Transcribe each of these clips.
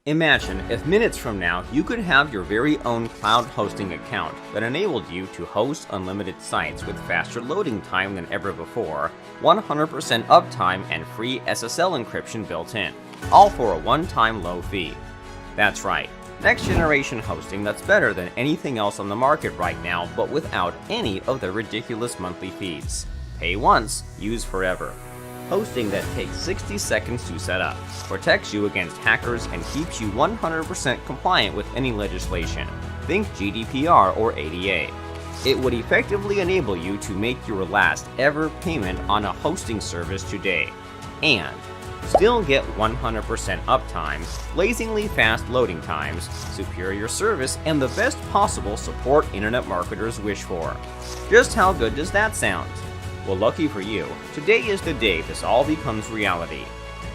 Imagine if minutes from now you could have your very own cloud hosting account that enabled you to host unlimited sites with faster loading time than ever before, 100% uptime and free SSL encryption built in, all for a one-time low fee. That's right, next generation hosting that's better than anything else on the market right now, but without any of the ridiculous monthly fees. Pay once, use forever. Hosting that takes 60 seconds to set up, protects you against hackers, and keeps you 100% compliant with any legislation. Think GDPR or ADA. It would effectively enable you to make your last ever payment on a hosting service today, and still get 100% uptime, blazingly fast loading times, superior service, and the best possible support internet marketers wish for. Just how good does that sound? Well, lucky for you, today is the day this all becomes reality.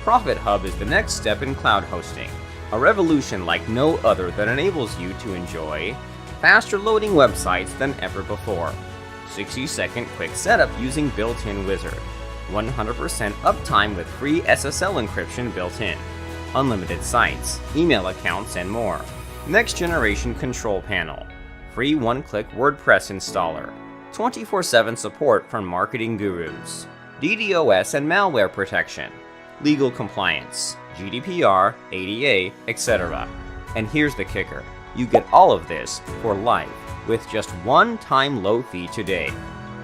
ProfitHub is the next step in cloud hosting, a revolution like no other that enables you to enjoy faster loading websites than ever before, 60-second quick setup using built-in Wizard, 100% uptime with free SSL encryption built in, unlimited sites, email accounts, and more, next generation control panel, free one-click WordPress installer, 24/7 support from marketing gurus, DDoS and malware protection, legal compliance, GDPR, ADA, etc. And here's the kicker, you get all of this for life with just one-time low fee today.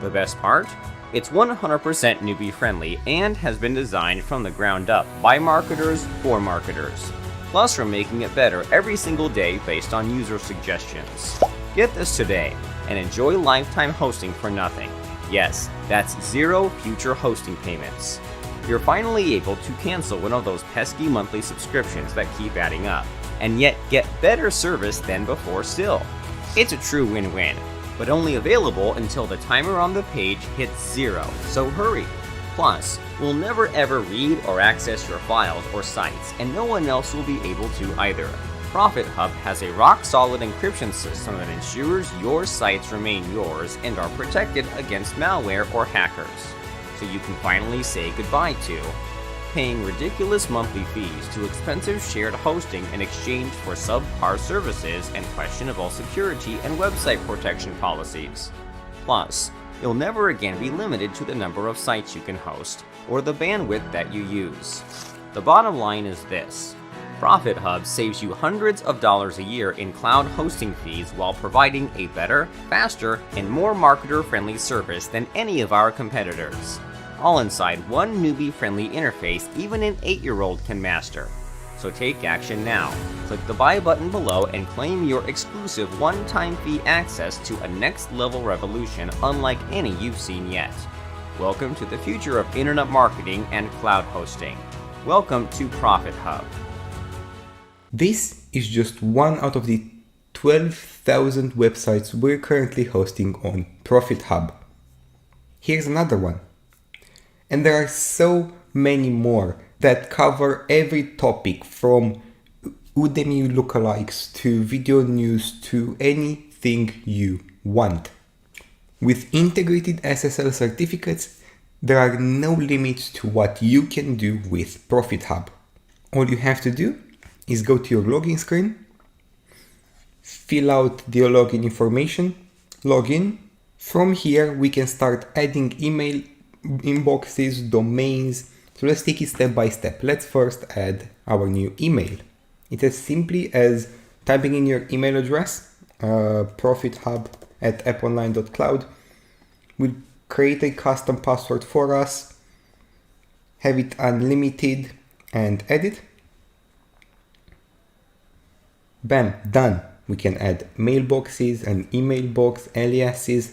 The best part? It's 100% newbie friendly and has been designed from the ground up by marketers for marketers. Plus, we're making it better every single day based on user suggestions. Get this today and enjoy lifetime hosting for nothing. Yes, that's zero future hosting payments. You're finally able to cancel one of those pesky monthly subscriptions that keep adding up, and yet get better service than before still. It's a true win-win, but only available until the timer on the page hits 0, so hurry. Plus, we'll never ever read or access your files or sites, and no one else will be able to either. ProfitHub has a rock-solid encryption system that ensures your sites remain yours and are protected against malware or hackers. So you can finally say goodbye to paying ridiculous monthly fees to expensive shared hosting in exchange for subpar services and questionable security and website protection policies. Plus, you'll never again be limited to the number of sites you can host or the bandwidth that you use. The bottom line is this. ProfitHub saves you hundreds of dollars a year in cloud hosting fees while providing a better, faster, and more marketer-friendly service than any of our competitors. All inside one newbie-friendly interface even an 8-year-old can master. So take action now. Click the buy button below and claim your exclusive one-time fee access to a next-level revolution unlike any you've seen yet. Welcome to the future of internet marketing and cloud hosting. Welcome to ProfitHub. This is just one out of the 12,000 websites we're currently hosting on ProfitHub. Here's another one. And there are so many more that cover every topic from Udemy lookalikes to video news to anything you want. With integrated SSL certificates, there are no limits to what you can do with ProfitHub. All you have to do is go to your login screen, fill out the login information, log in. From here, we can start adding email inboxes, domains. So let's take it step by step. Let's first add our new email. It's as simply as typing in your email address, profithub@apponline.cloud. We'll create a custom password for us, have it unlimited, and edit. Bam, done. We can add mailboxes, an email box, aliases,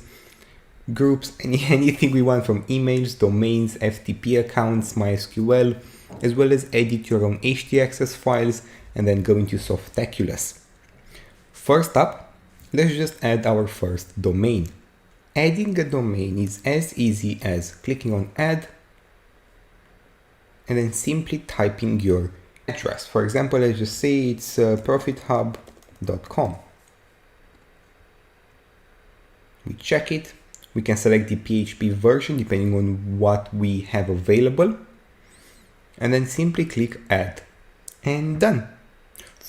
groups, anything we want from emails, domains, FTP accounts, MySQL, as well as edit your own htaccess files and then go into Softaculous. First up, let's just add our first domain. Adding a domain is as easy as clicking on add and then simply typing your address. For example, let's just say it's profithub.com. We check it. We can select the PHP version depending on what we have available. And then simply click add. And done.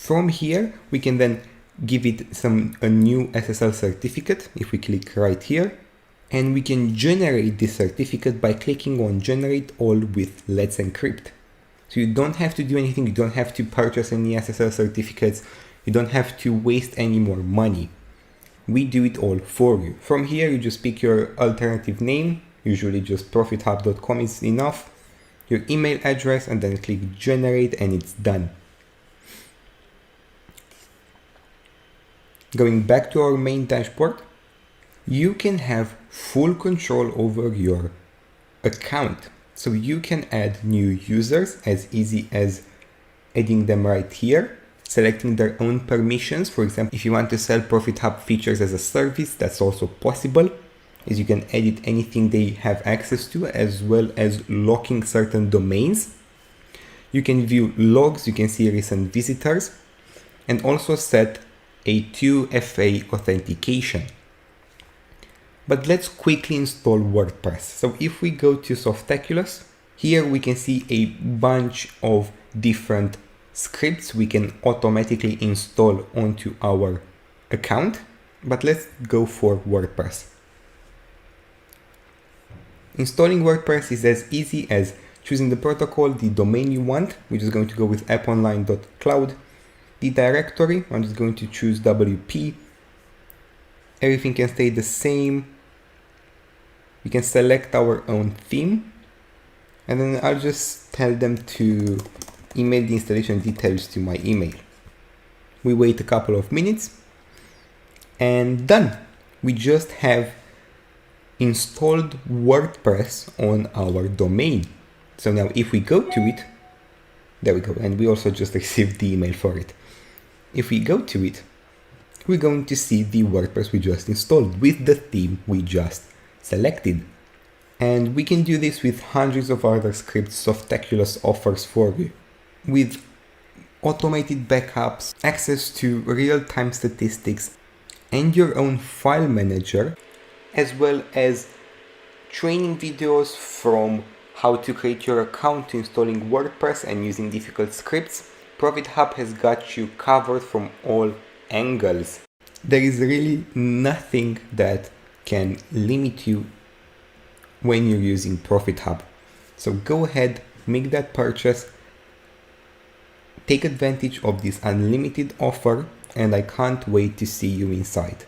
From here, we can then give it a new SSL certificate if we click right here, and we can generate this certificate by clicking on generate all with Let's Encrypt. So you don't have to do anything, you don't have to purchase any SSL certificates, you don't have to waste any more money. We do it all for you. From here, you just pick your alternative name, usually just profithub.com is enough, your email address, and then click generate and it's done. Going back to our main dashboard, you can have full control over your account. So you can add new users as easy as adding them right here, selecting their own permissions. For example, if you want to sell ProfitHub features as a service, that's also possible, as you can edit anything they have access to, as well as locking certain domains. You can view logs, you can see recent visitors, and also set a 2FA authentication. But let's quickly install WordPress. So if we go to Softaculous, here we can see a bunch of different scripts we can automatically install onto our account. But let's go for WordPress. Installing WordPress is as easy as choosing the protocol, the domain you want, which is going to go with apponline.cloud, the directory, I'm just going to choose WP. Everything can stay the same. We can select our own theme, and then I'll just tell them to email the installation details to my email. We wait a couple of minutes and done. We just have installed WordPress on our domain. So now if we go to it, there we go, and we also just received the email for it. If we go to it, we're going to see the WordPress we just installed with the theme we just selected. And we can do this with hundreds of other scripts Softaculous offers for you, with automated backups, access to real-time statistics, and your own file manager, as well as training videos from how to create your account to installing WordPress and using difficult scripts. ProfitHub has got you covered from all angles. There is really nothing that can limit you when you're using ProfitHub. So go ahead, make that purchase, take advantage of this unlimited offer, and I can't wait to see you inside.